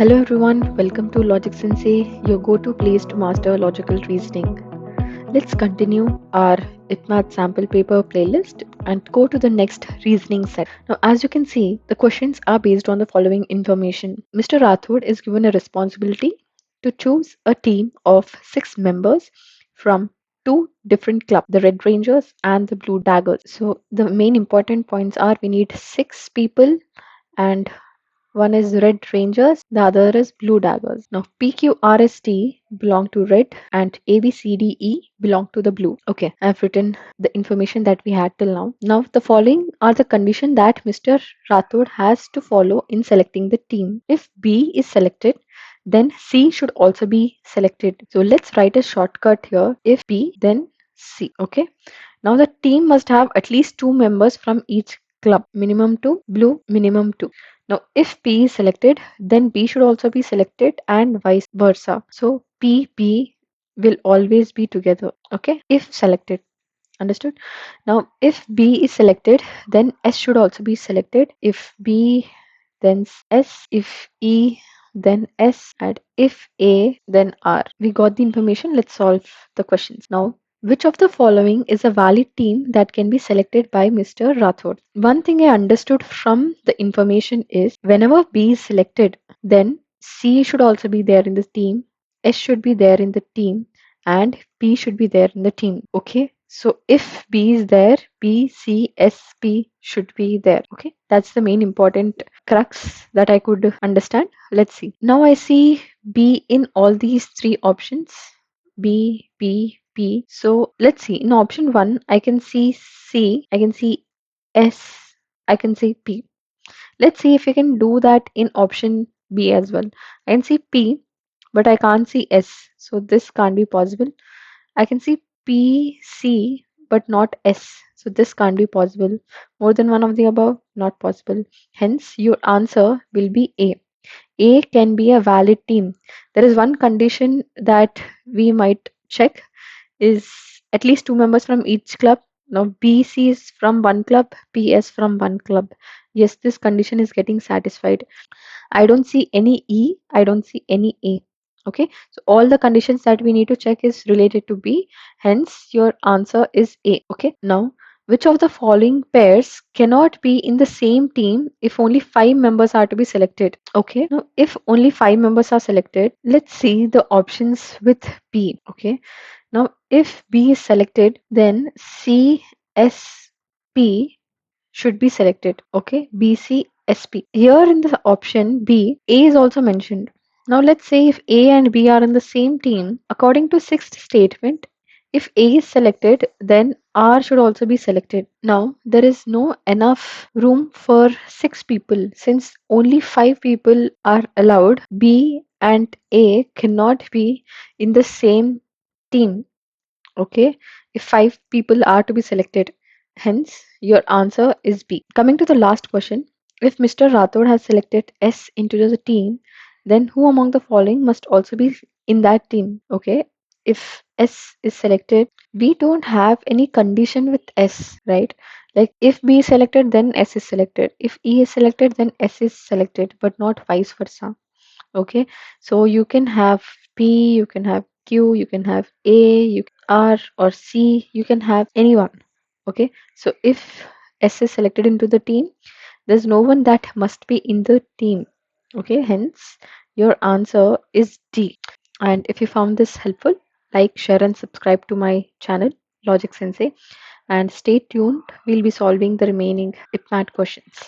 Hello everyone, welcome to Logic Sensei, your go-to place to master logical reasoning. Let's continue our ITMAT sample paper playlist and go to the next reasoning set. Now, as you can see, the questions are based on the following information. Mr. Rathod is given a responsibility to choose a team of 6 members from two different clubs, the Red Rangers and the Blue Daggers. So the main important points are we need 6 people, and one is Red Rangers, the other is Blue Daggers. Now PQRST belong to red and ABCDE belong to the blue. Okay, I've written the information that we had till now. Now the following are the condition that Mr. Rathod has to follow in selecting the team. If B is selected, then C should also be selected. So let's write a shortcut here. If B, then C. Okay. Now the team must have at least 2 members from each club, minimum 2, blue minimum 2. Now if P is selected, then B should also be selected and vice versa. So P, B will always be together. Okay, if selected. Understood? Now if B is selected, then S should also be selected. If B, then S. If E, then S. And if A, then R. We got the information. Let's solve the questions. Now, which of the following is a valid team that can be selected by Mr. Rathod? One thing I understood from the information is whenever B is selected, then C should also be there in the team, S should be there in the team, and P should be there in the team. Okay. So if B is there, B, C, S, P should be there. Okay. That's the main important crux that I could understand. Let's see. Now I see B in all these three options. B, B, P. So let's see. In option 1, I can see C, I can see S, I can see P. Let's see if we can do that in option B as well. I can see P, but I can't see S. So this can't be possible. I can see P, C, but not S. So this can't be possible. More than one of the above, not possible. Hence, your answer will be A. A can be a valid team. There is one condition that we might check is at least 2 members from each club. Now BC is from one club, PS from one club. Yes, this condition is getting satisfied. I don't see any E, I don't see any A. Okay, so all the conditions that we need to check is related to B, hence your answer is A. Okay, now which of the following pairs cannot be in the same team if only 5 members are to be selected? Okay, now if only 5 members are selected, let's see the options with B. Okay, now if B is selected, then C, S, P should be selected. Okay, B, C, S, P. Here in the option B, A is also mentioned. Now let's say if A and B are in the same team, according to sixth statement, if A is selected, then R should also be selected. Now there is no enough room for 6 people since only 5 people are allowed. B and A cannot be in the same team. Okay, if 5 people are to be selected, hence your answer is B. Coming to the last question, if Mr. Rathod has selected S into the team, then who among the following must also be in that team? Okay, if S is selected, we don't have any condition with S, right? Like if B is selected, then S is selected. If E is selected, then S is selected, but not vice versa. Okay, so you can have P, you can have Q, you can have A, you R or C, you can have anyone. Okay, so if S is selected into the team, there's no one that must be in the team. Okay, hence your answer is D. And if you found this helpful, like, share, and subscribe to my channel, Logic Sensei, and stay tuned. We'll be solving the remaining IPMAT questions.